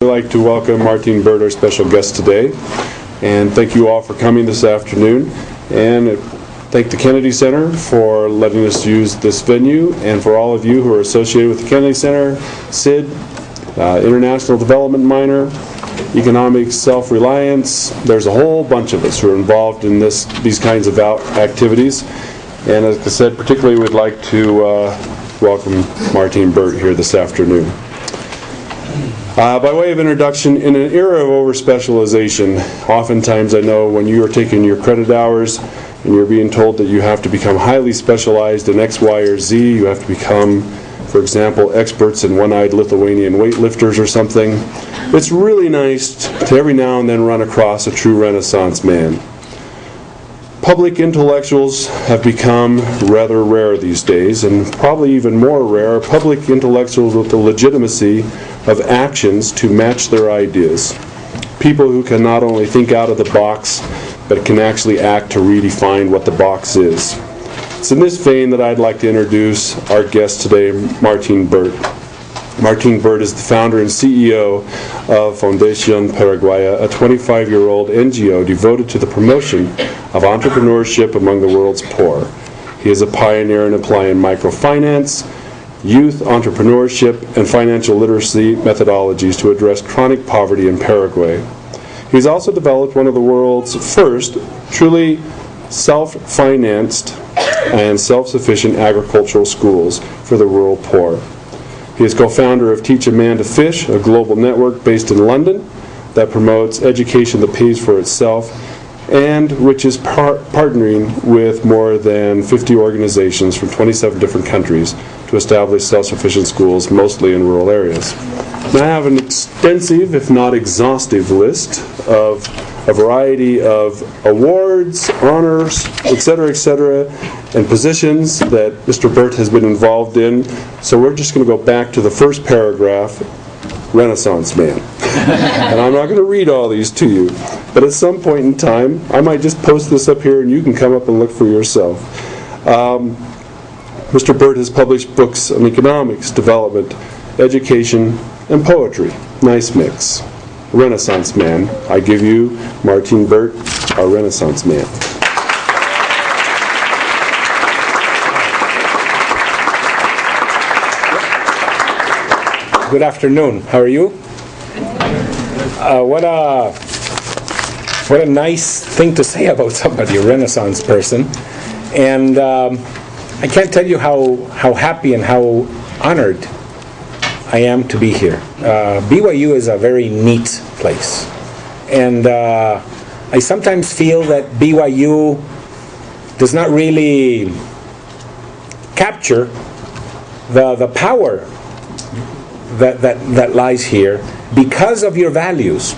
like to welcome Martin Burt, our special guest today, and thank you all for coming this afternoon, and thank the Kennedy Center for letting us use this venue, and for all of you who are associated with the Kennedy Center, SID, International Development Minor, Economic Self-Reliance. There's a whole bunch of us who are involved in these kinds of activities, and as I said, particularly we'd like to welcome Martin Burt here this afternoon. By way of introduction, in an era of over-specialization, oftentimes I know when you are taking your credit hours and you're being told that you have to become highly specialized in X, Y, or Z, you have to become, for example, experts in one-eyed Lithuanian weightlifters or something, it's really nice to every now and then run across a true Renaissance man. Public intellectuals have become rather rare these days, and probably even more rare are public intellectuals with the legitimacy of actions to match their ideas. People who can not only think out of the box, but can actually act to redefine what the box is. It's in this vein that I'd like to introduce our guest today, Martin Burt. Martin Burt is the founder and CEO of Fundaci'n Paraguaya, a 25-year-old NGO devoted to the promotion of entrepreneurship among the world's poor. He is a pioneer in applying microfinance, youth entrepreneurship, and financial literacy methodologies to address chronic poverty in Paraguay. He's also developed one of the world's first truly self-financed and self-sufficient agricultural schools for the rural poor. He is co-founder of Teach a Man to Fish, a global network based in London that promotes education that pays for itself, and which is partnering with more than 50 organizations from 27 different countries to establish self-sufficient schools, mostly in rural areas. Now, I have an extensive, if not exhaustive, list of a variety of awards, honors, etc., and positions that Mr. Burt has been involved in. So we're just going to go back to the first paragraph, Renaissance man. And I'm not going to read all these to you, but at some point in time, I might just post this up here and you can come up and look for yourself. Mr. Burt has published books on economics, development, education, and poetry. Nice mix. Renaissance man. I give you Martin Burt, our Renaissance man. Good afternoon. How are you? What a nice thing to say about somebody, a Renaissance person. And I can't tell you how happy and how honored I am to be here. BYU is a very neat place. And I sometimes feel that BYU does not really capture the power that lies here because of your values.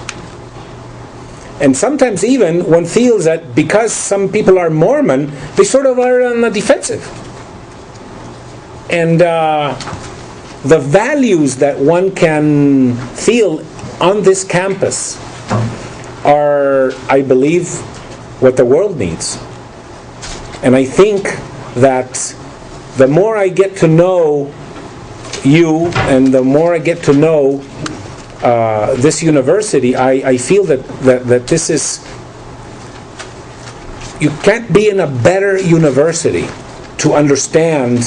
And sometimes even one feels that because some people are Mormon, they sort of are on the defensive. And the values that one can feel on this campus are, I believe, what the world needs. And I think that the more I get to know you and the more I get to know this university, I feel that this is, you can't be in a better university to understand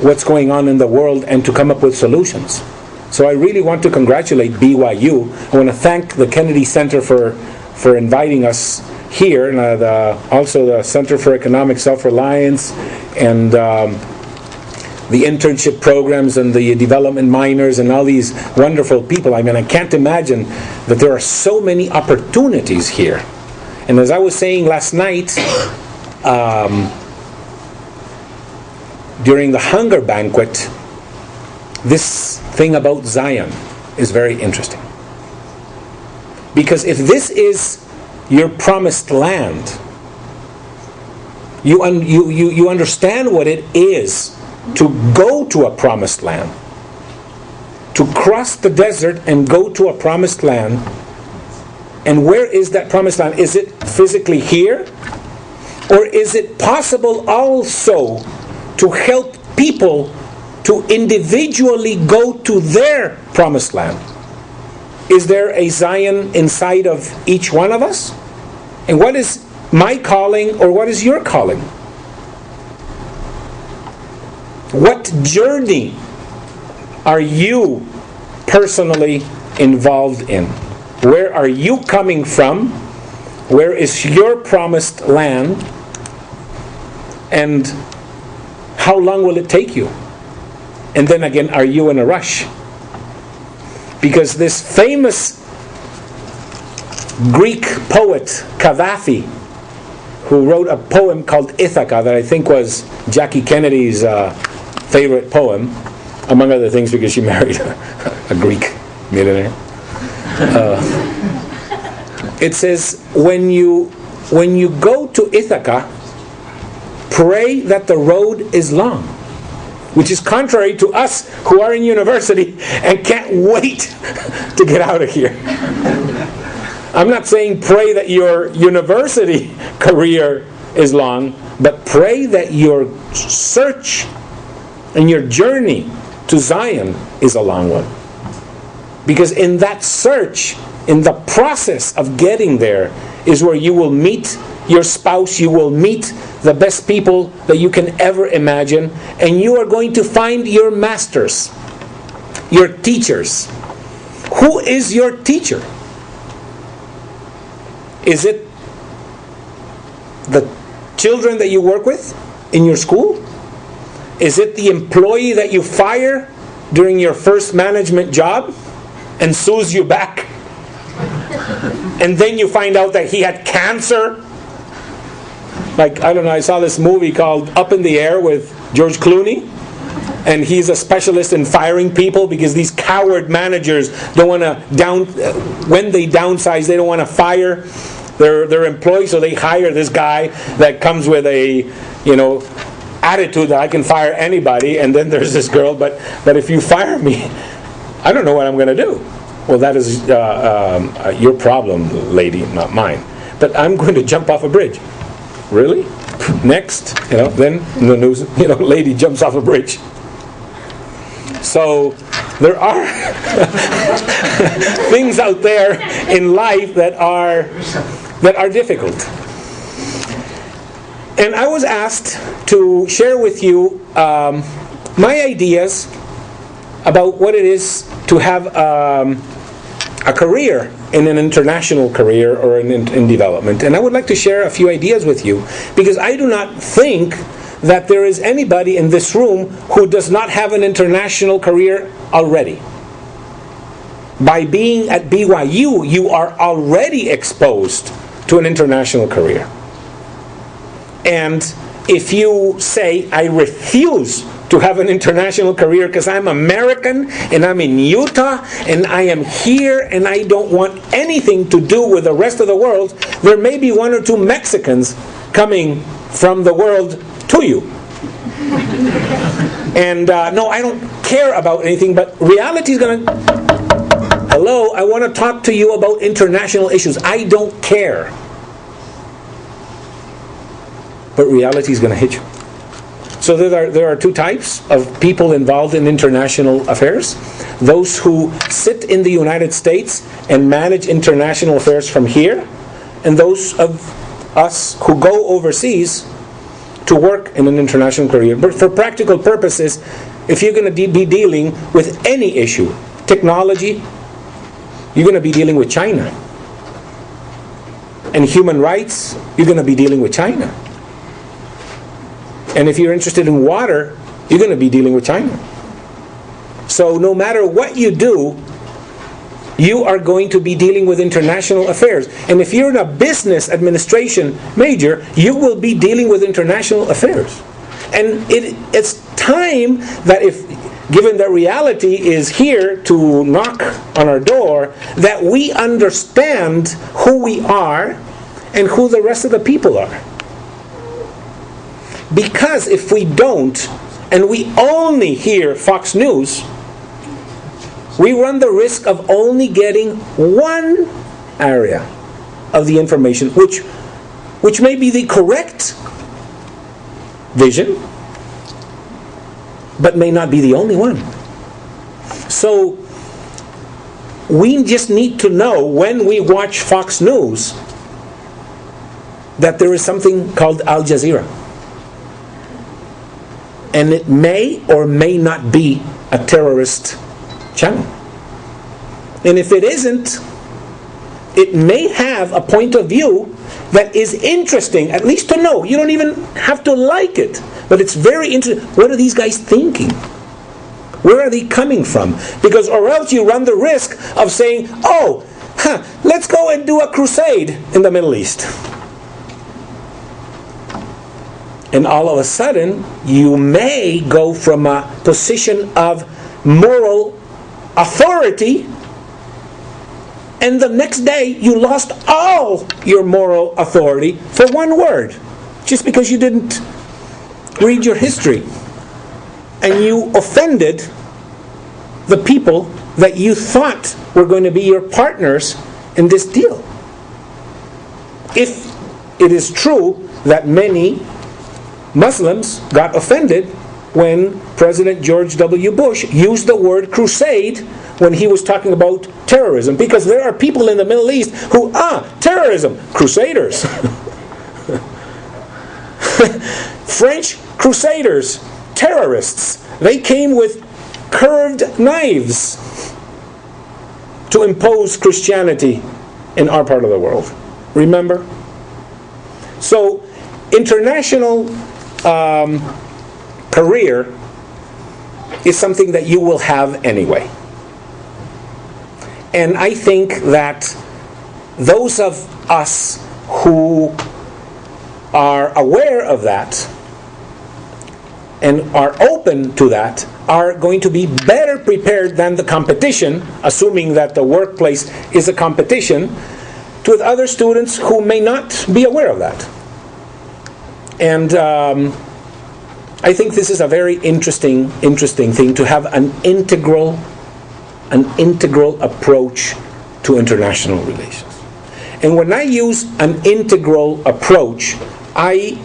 what's going on in the world and to come up with solutions. So I really want to congratulate BYU. I want to thank the Kennedy Center for inviting us here, and also the Center for Economic Self-Reliance, and the internship programs and the development minors and all these wonderful people. I mean, I can't imagine that there are so many opportunities here. And as I was saying last night, during the hunger banquet, this thing about Zion is very interesting. Because if this is your promised land, you understand what it is to go to a promised land, to cross the desert and go to a promised land. And where is that promised land? Is it physically here? Or is it possible also to help people to individually go to their promised land? is there a Zion inside of each one of us? And what is my calling, or what is your calling? What journey are you personally involved in? Where are you coming from? Where is your promised land? And how long will it take you? And then again, are you in a rush? Because this famous Greek poet, Cavafy, who wrote a poem called Ithaca that I think was Jackie Kennedy's favorite poem, among other things because she married a Greek millionaire. It says, when you go to Ithaca, pray that the road is long. Which is contrary to us who are in university and can't wait to get out of here. I'm not saying pray that your university career is long, but pray that your search and your journey to Zion is a long one. Because in that search, in the process of getting there, is where you will meet your spouse, you will meet the best people that you can ever imagine, and you are going to find your masters, your teachers. Who is your teacher? Is it the children that you work with in your school? Is it the employee that you fire during your first management job and sues you back? And then you find out that he had cancer? Like, I don't know, I saw this movie called Up in the Air with George Clooney, and he's a specialist in firing people because these coward managers don't want to when they downsize, they don't want to fire their employees, so they hire this guy that comes with a, attitude that I can fire anybody, and then there's this girl, but if you fire me, I don't know what I'm going to do. Well, that is your problem, lady, not mine. But I'm going to jump off a bridge. Really? Next, then in the news, lady jumps off a bridge. So there are things out there in life that are difficult. And I was asked to share with you my ideas about what it is to have a career in an international career or in development. And I would like to share a few ideas with you, because I do not think that there is anybody in this room who does not have an international career already. By being at BYU, you are already exposed to an international career. And if you say, I refuse to have an international career because I'm American and I'm in Utah and I am here and I don't want anything to do with the rest of the world, there may be one or two Mexicans coming from the world to you. And no, I don't care about anything, but reality is going to... Hello, I want to talk to you about international issues. I don't care. But reality is going to hit you. So there are two types of people involved in international affairs. Those who sit in the United States and manage international affairs from here, and those of us who go overseas to work in an international career. But for practical purposes, if you're going to be dealing with any issue, technology, you're going to be dealing with China. And human rights, you're going to be dealing with China. And if you're interested in water, you're going to be dealing with China. So no matter what you do, you are going to be dealing with international affairs. And if you're in a business administration major, you will be dealing with international affairs. And it's time that, if given that reality is here to knock on our door, that we understand who we are and who the rest of the people are. Because if we don't, and we only hear Fox News, we run the risk of only getting one area of the information, which may be the correct vision, but may not be the only one. So, we just need to know when we watch Fox News that there is something called Al Jazeera. And it may or may not be a terrorist channel. And if it isn't, it may have a point of view that is interesting, at least to know. You don't even have to like it, but it's very interesting. What are these guys thinking? Where are they coming from? Because or else you run the risk of saying, let's go and do a crusade in the Middle East. And all of a sudden, you may go from a position of moral authority, and the next day you lost all your moral authority for one word, just because you didn't read your history. And you offended the people that you thought were going to be your partners in this deal. If it is true that many Muslims got offended when President George W. Bush used the word crusade when he was talking about terrorism, because there are people in the Middle East who, terrorism, crusaders. French crusaders, terrorists. They came with curved knives to impose Christianity in our part of the world. Remember? So, international career is something that you will have anyway. And I think that those of us who are aware of that and are open to that are going to be better prepared than the competition, assuming that the workplace is a competition, with other students who may not be aware of that. And I think this is a very interesting thing, to have an integral approach to international relations. And when I use an integral approach, I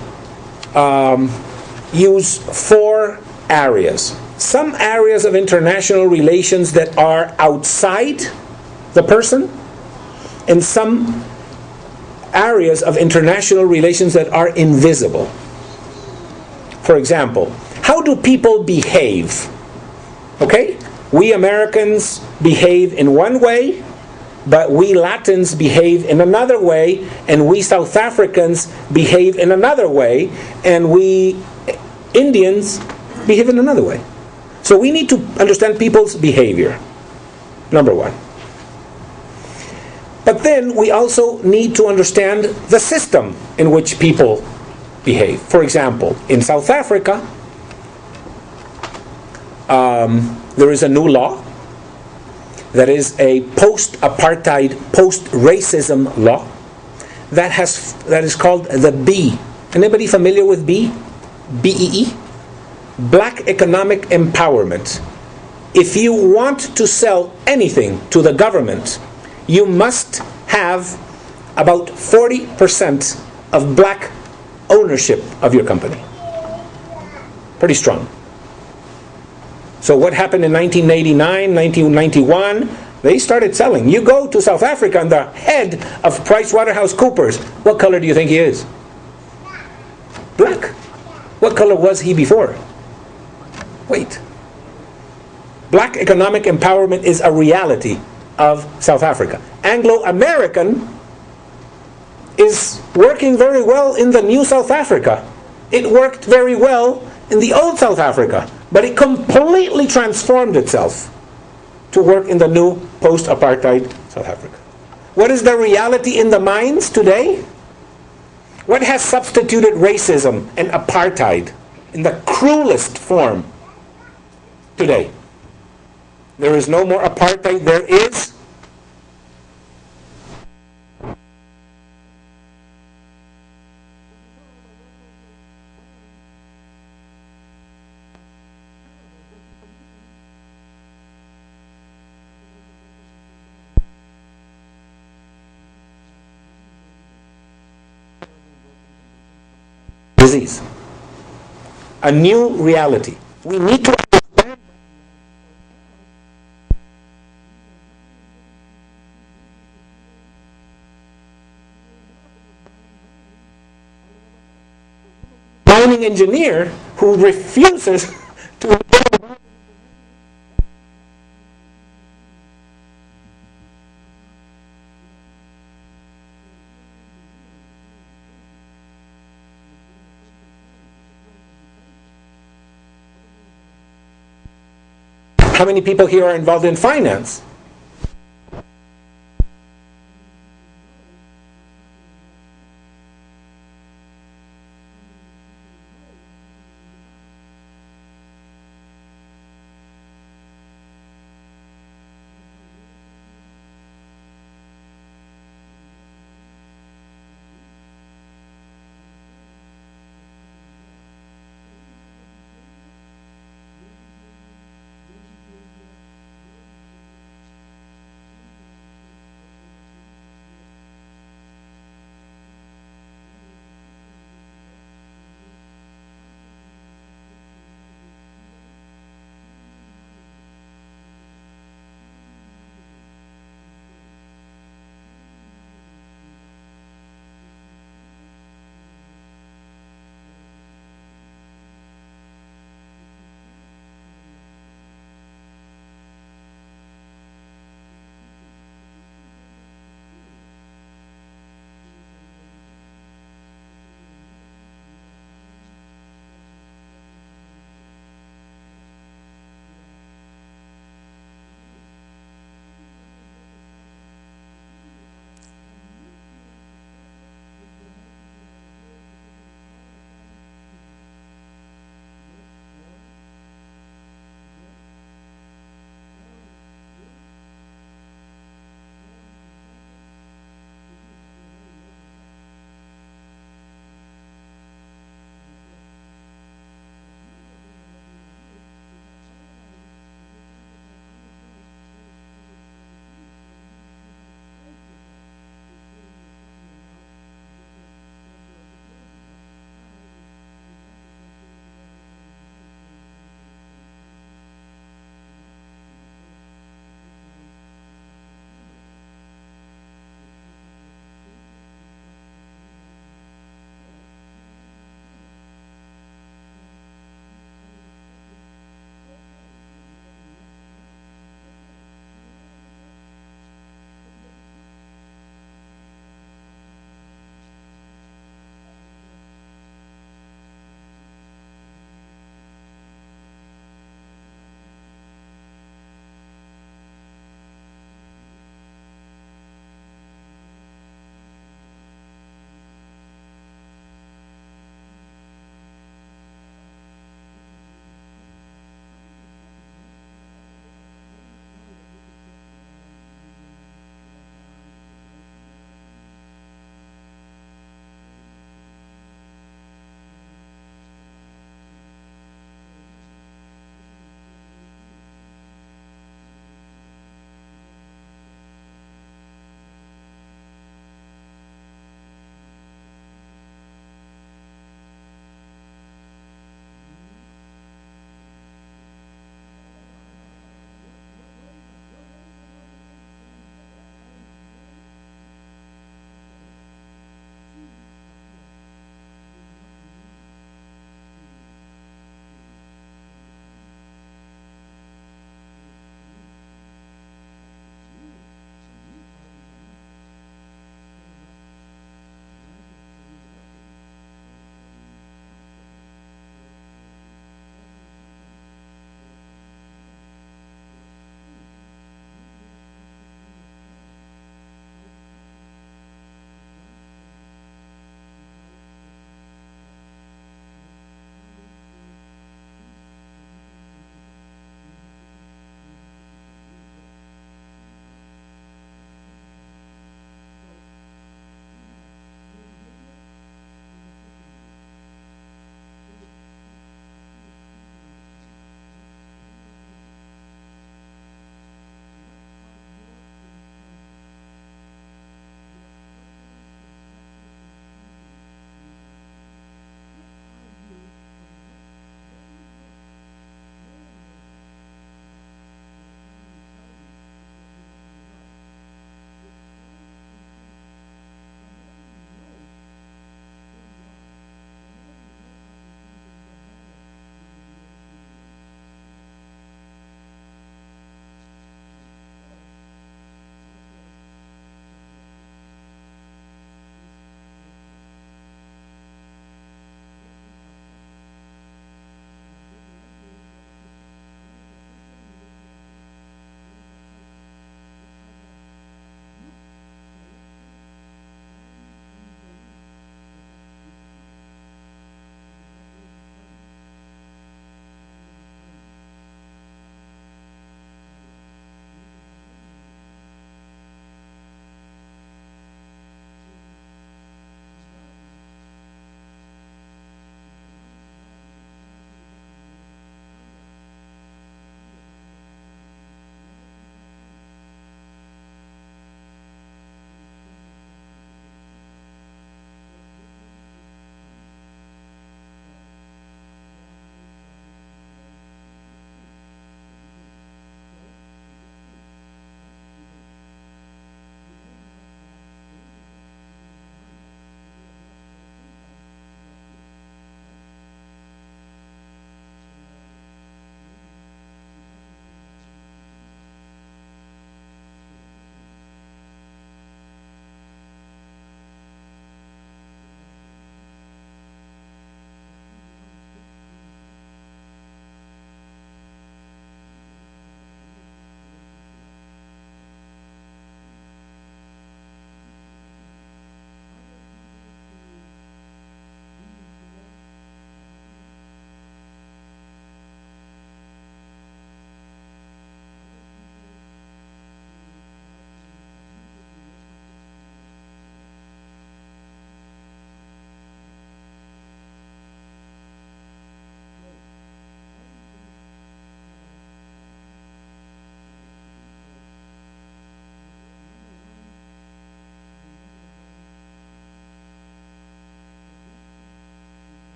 use 4 areas. Some areas of international relations that are outside the person, and some areas of international relations that are invisible. For example, how do people behave? Okay? We Americans behave in one way, but we Latins behave in another way, and we South Africans behave in another way, and we Indians behave in another way. So we need to understand people's behavior, number one. But then we also need to understand the system in which people behave. For example, in South Africa, there is a new law that is a post-apartheid, post-racism law that is called the B. Anybody familiar with B? BEE? Black Economic Empowerment. If you want to sell anything to the government, you must have about 40% of black ownership of your company. Pretty strong. So what happened in 1989, 1991? They started selling. You go to South Africa and the head of PricewaterhouseCoopers, what color do you think he is? Black. What color was he before? Wait. Black economic empowerment is a reality of South Africa. Anglo-American is working very well in the new South Africa. It worked very well in the old South Africa, but it completely transformed itself to work in the new post-apartheid South Africa. What is the reality in the minds today? What has substituted racism and apartheid in the cruelest form today? There is no more apartheid, there is disease. A new reality. We need to understand mining engineer who refuses to... How many people here are involved in finance?